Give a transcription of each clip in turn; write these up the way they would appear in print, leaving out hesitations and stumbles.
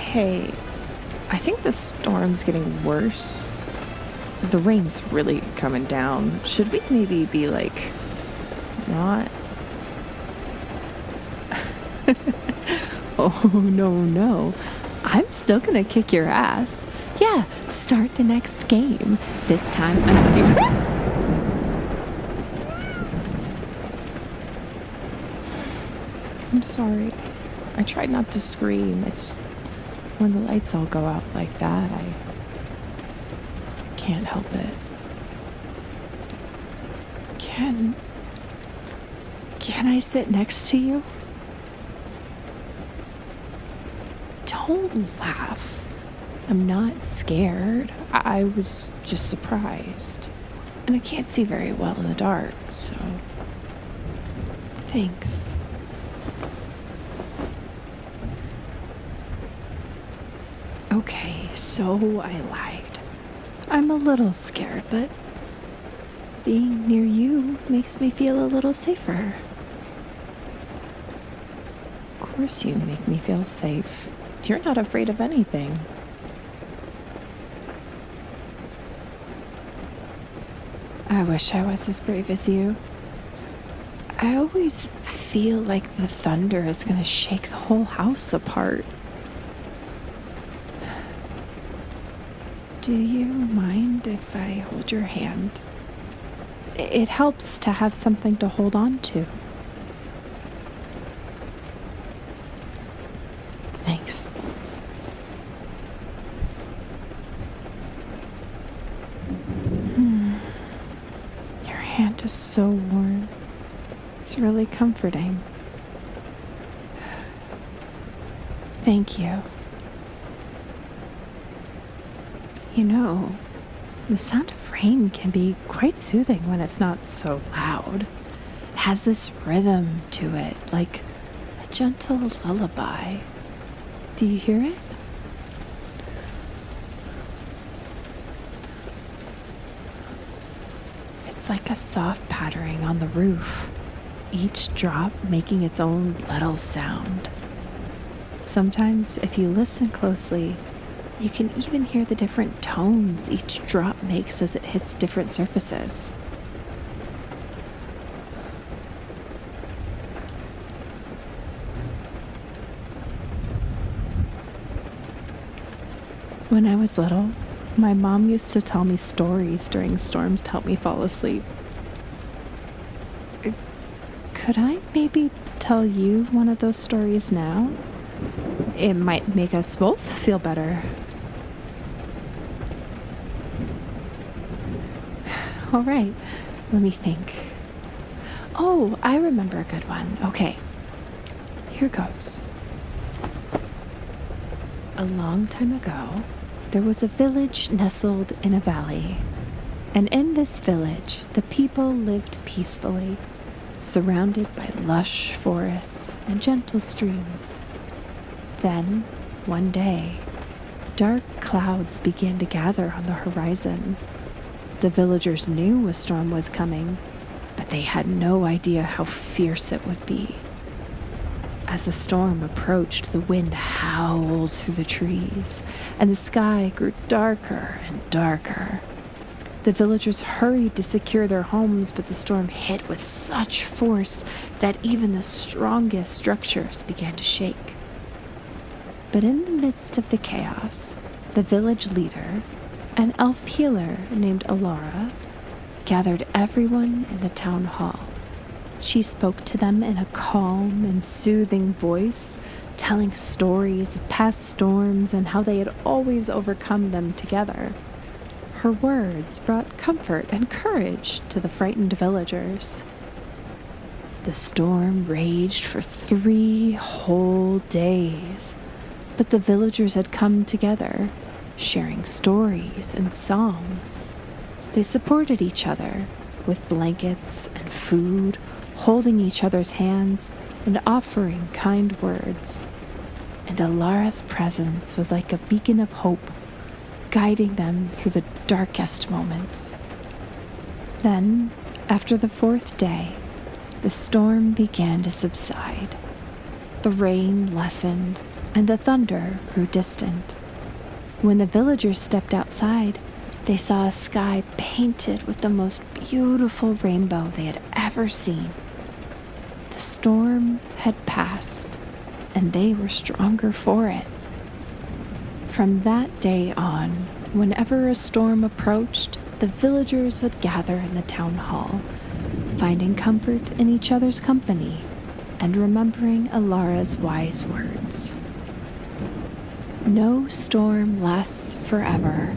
Hey, I think the storm's getting worse. The rain's really coming down. Should we maybe be not? Oh, no. I'm still gonna kick your ass. Yeah, start the next game. This time I'm looking. I'm sorry. I tried not to scream. It's when the lights all go out like that, I can't help it. Can I sit next to you? Don't laugh. I'm not scared. I was just surprised. And I can't see very well in the dark, so thanks. Okay, so I lied. I'm a little scared, but being near you makes me feel a little safer. Of course you make me feel safe. You're not afraid of anything. I wish I was as brave as you. I always feel like the thunder is going to shake the whole house apart. Do you mind if I hold your hand? It helps to have something to hold on to. Thanks. Your hand is so warm. It's really comforting. Thank you. You know, the sound of rain can be quite soothing when it's not so loud. It has this rhythm to it, like a gentle lullaby. Do you hear it? It's like a soft pattering on the roof, each drop making its own little sound. Sometimes, if you listen closely, you can even hear the different tones each drop makes as it hits different surfaces. When I was little, my mom used to tell me stories during storms to help me fall asleep. Could I maybe tell you one of those stories now? It might make us both feel better. All right, let me think. Oh, I remember a good one. Okay, here goes. A long time ago, there was a village nestled in a valley. And in this village, the people lived peacefully, surrounded by lush forests and gentle streams. Then, one day, dark clouds began to gather on the horizon. The villagers knew a storm was coming, but they had no idea how fierce it would be. As the storm approached, the wind howled through the trees, and the sky grew darker and darker. The villagers hurried to secure their homes, but the storm hit with such force that even the strongest structures began to shake. But in the midst of the chaos, the village leader, an elf healer named Alara, gathered everyone in the town hall. She spoke to them in a calm and soothing voice, telling stories of past storms and how they had always overcome them together. Her words brought comfort and courage to the frightened villagers. The storm raged for 3 whole days, but the villagers had come together, sharing stories and songs. They supported each other with blankets and food, holding each other's hands and offering kind words. And Alara's presence was like a beacon of hope, guiding them through the darkest moments. Then, after the 4th day, the storm began to subside. The rain lessened, and the thunder grew distant. When the villagers stepped outside, they saw a sky painted with the most beautiful rainbow they had ever seen. The storm had passed, and they were stronger for it. From that day on, whenever a storm approached, the villagers would gather in the town hall, finding comfort in each other's company and remembering Alara's wise words. No storm lasts forever,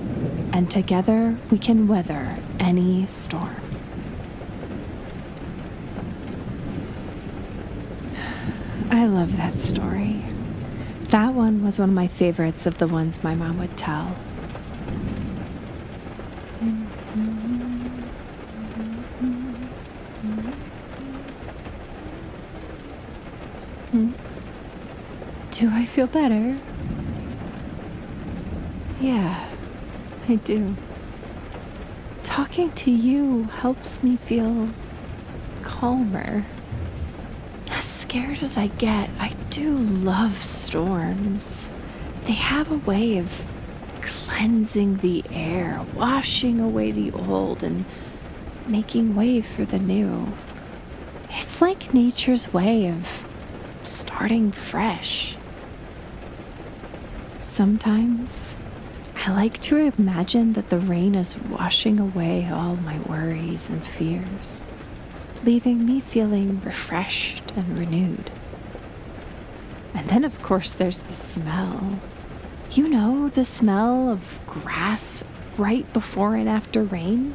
and together we can weather any storm. I love that story. That one was one of my favorites of the ones my mom would tell. Do I feel better? Yeah, I do. Talking to you helps me feel calmer. As scared as I get, I do love storms. They have a way of cleansing the air, washing away the old, and making way for the new. It's like nature's way of starting fresh. Sometimes I like to imagine that the rain is washing away all my worries and fears, leaving me feeling refreshed and renewed. And then, of course, there's the smell. You know, the smell of grass right before and after rain?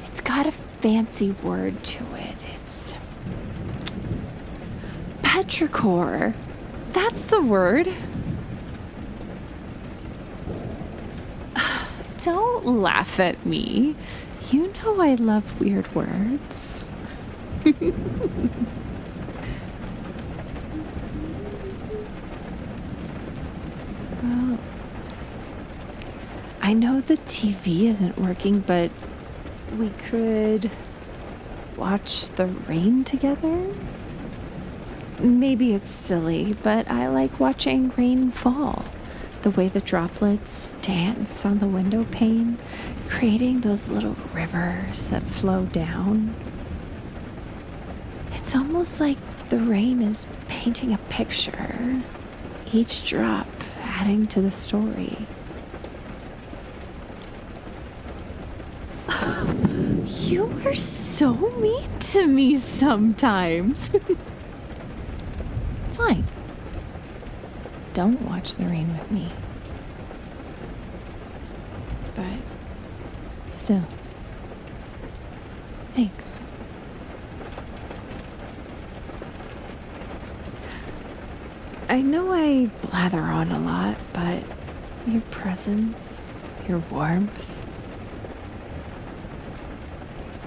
It's got a fancy word to it. It's petrichor. That's the word. Don't laugh at me. You know I love weird words. Well, I know the TV isn't working, but we could watch the rain together? Maybe it's silly, but I like watching rain fall. The way the droplets dance on the window pane, creating those little rivers that flow down. It's almost like the rain is painting a picture, each drop adding to the story. You are so mean to me sometimes. Fine. Don't watch the rain with me. But still, thanks. I know I blather on a lot, but your presence, your warmth,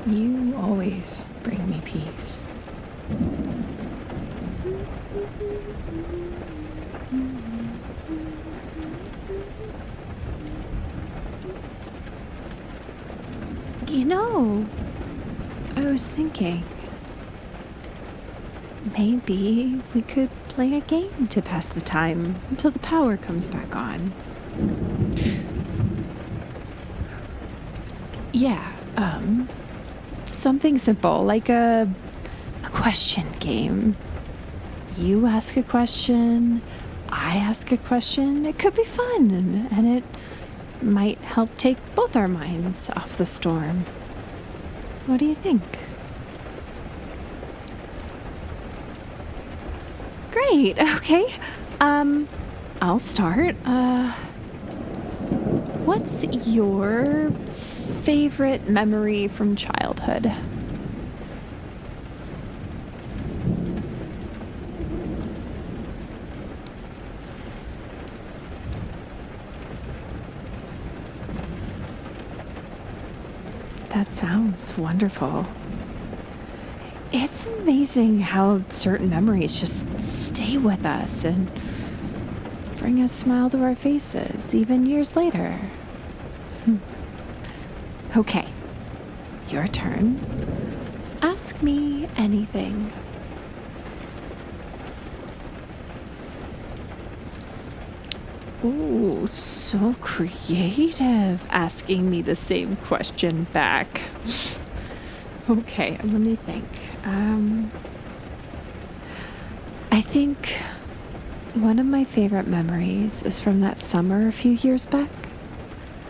you always bring me peace. You know, I was thinking, maybe we could play a game to pass the time until the power comes back on. Yeah, something simple, like a question game. You ask a question, I ask a question. It could be fun, and it might help take both our minds off the storm. What do you think? Great, okay. I'll start. What's your favorite memory from childhood? That sounds wonderful. It's amazing how certain memories just stay with us and bring a smile to our faces, even years later. Okay, your turn. Ask me anything. Ooh, so creative, asking me the same question back. Okay, let me think. I think one of my favorite memories is from that summer a few years back.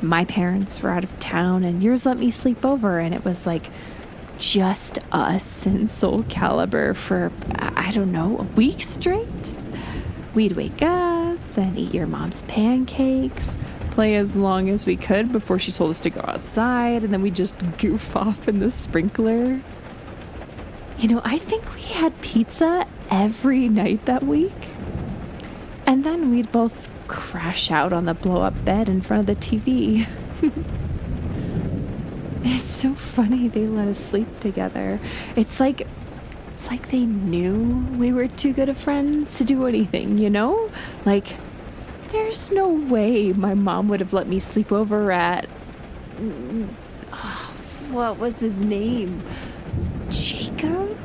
My parents were out of town and yours let me sleep over, and it was like just us in Soul Calibur for, I don't know, a week straight. We'd wake up and eat your mom's pancakes, play as long as we could before she told us to go outside, and then we'd just goof off in the sprinkler. You know, I think we had pizza every night that week. And then we'd both crash out on the blow-up bed in front of the TV. It's so funny they let us sleep together. It's like they knew we were too good of friends to do anything, you know? Like, there's no way my mom would have let me sleep over at... what was his name? Jacob?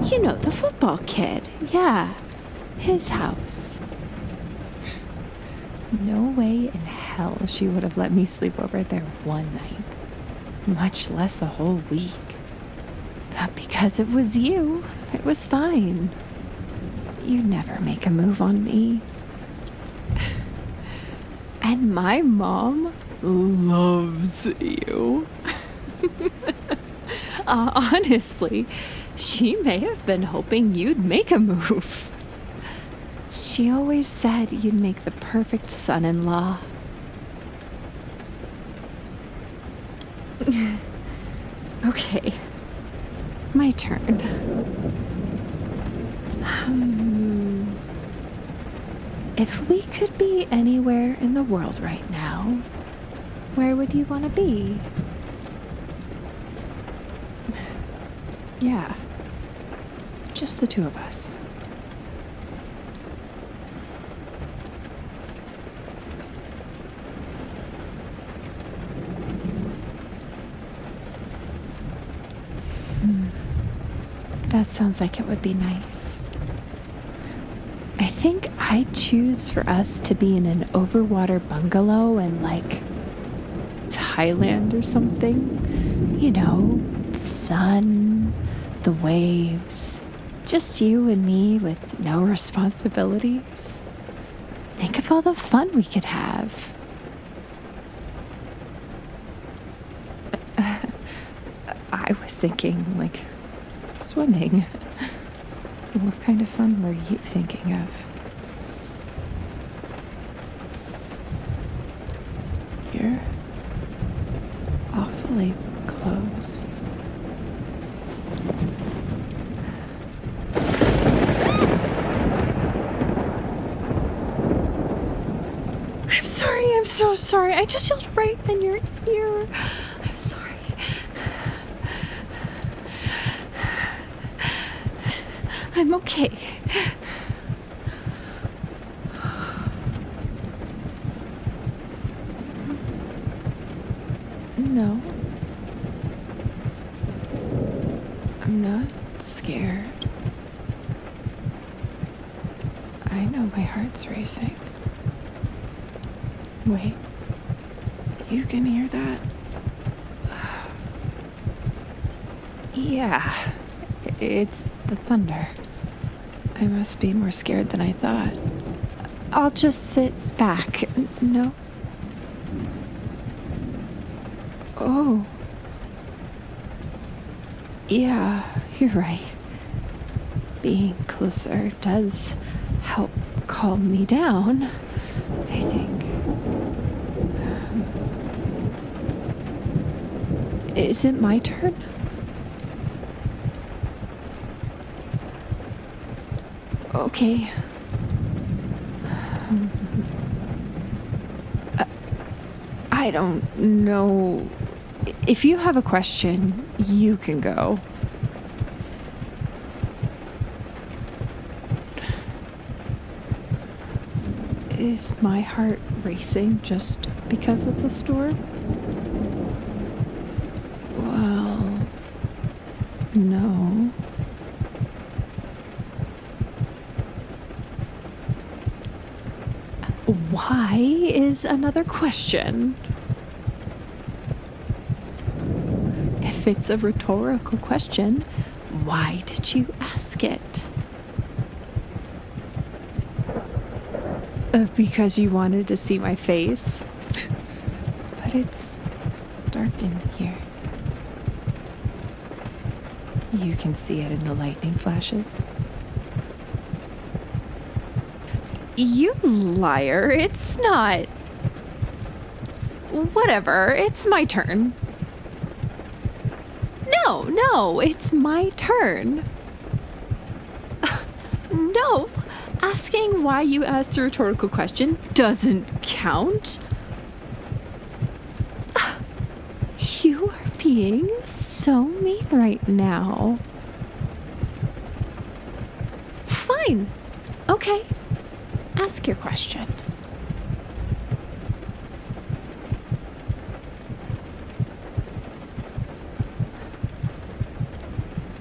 You know, the football kid. Yeah, his house. No way in hell she would have let me sleep over there one night, much less a whole week. But because it was you, it was fine. You never make a move on me. And my mom loves you. Honestly, she may have been hoping you'd make a move. She always said you'd make the perfect son-in-law. Okay, my turn. If we could be anywhere in the world right now, where would you want to be? Yeah, just the two of us. That sounds like it would be nice. I think I'd choose for us to be in an overwater bungalow in, like, Thailand or something. You know, the sun, the waves, just you and me with no responsibilities. Think of all the fun we could have. I was thinking, like, swimming. What kind of fun were you thinking of? You're awfully close. I'm sorry, I'm so sorry. I just yelled right in your ear. I'm sorry. I'm okay. No. I'm not scared. I know my heart's racing. Wait. You can hear that? Yeah. It's the thunder. I must be more scared than I thought. I'll just sit back. No? Oh. Yeah, you're right. Being closer does help calm me down, I think. Is it my turn? Okay. I don't know. If you have a question, you can go. Is my heart racing just because of the storm? Well, no. Why is another question. If it's a rhetorical question, why did you ask it? Because you wanted to see my face? But it's dark in here. You can see it in the lightning flashes. You liar, it's not. Whatever, it's my turn. No, it's my turn. No, asking why you asked a rhetorical question doesn't count. You are being so mean right now. Fine. Okay. Ask your question.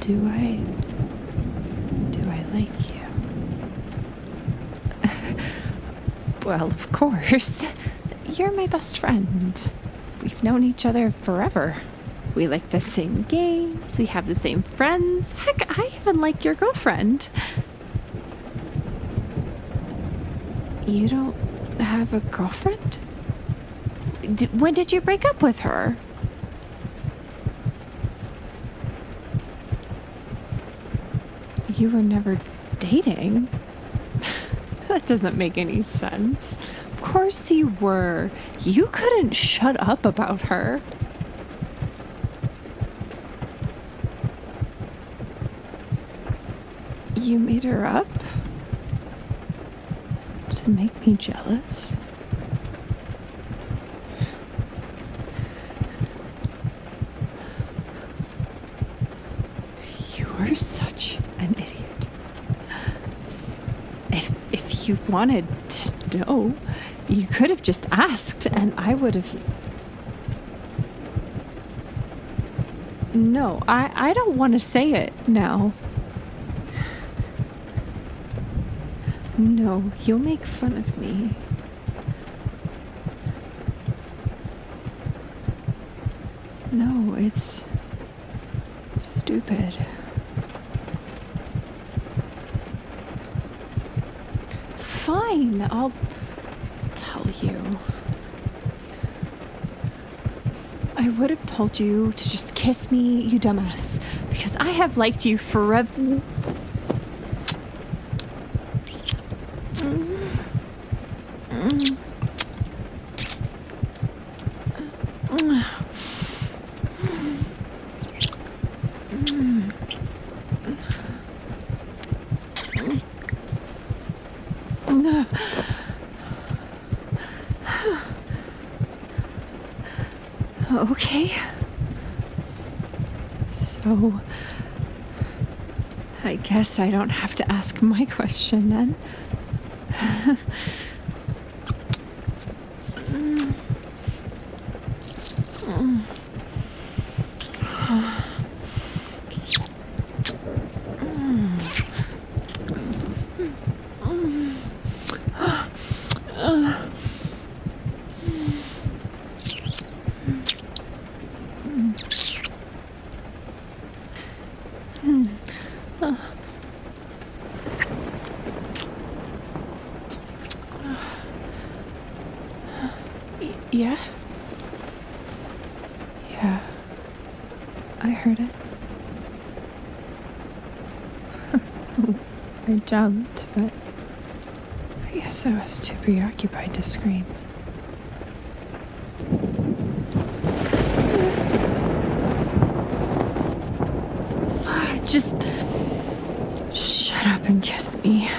Do I like you? Well, of course. You're my best friend. We've known each other forever. We like the same games. We have the same friends. Heck, I even like your girlfriend. You don't have a girlfriend? When did you break up with her? You were never dating? That doesn't make any sense. Of course you were. You couldn't shut up about her. You made her up? To make me jealous? You're such an idiot. If you wanted to know, you could have just asked and I would have... No, I don't want to say it now. No, you'll make fun of me. No, it's stupid. Fine, I'll tell you. I would have told you to just kiss me, you dumbass, because I have liked you forever. Okay. So, I guess I don't have to ask my question then. Yeah? Yeah. I heard it. I jumped, but I guess I was too preoccupied to scream. Just shut up and kiss me.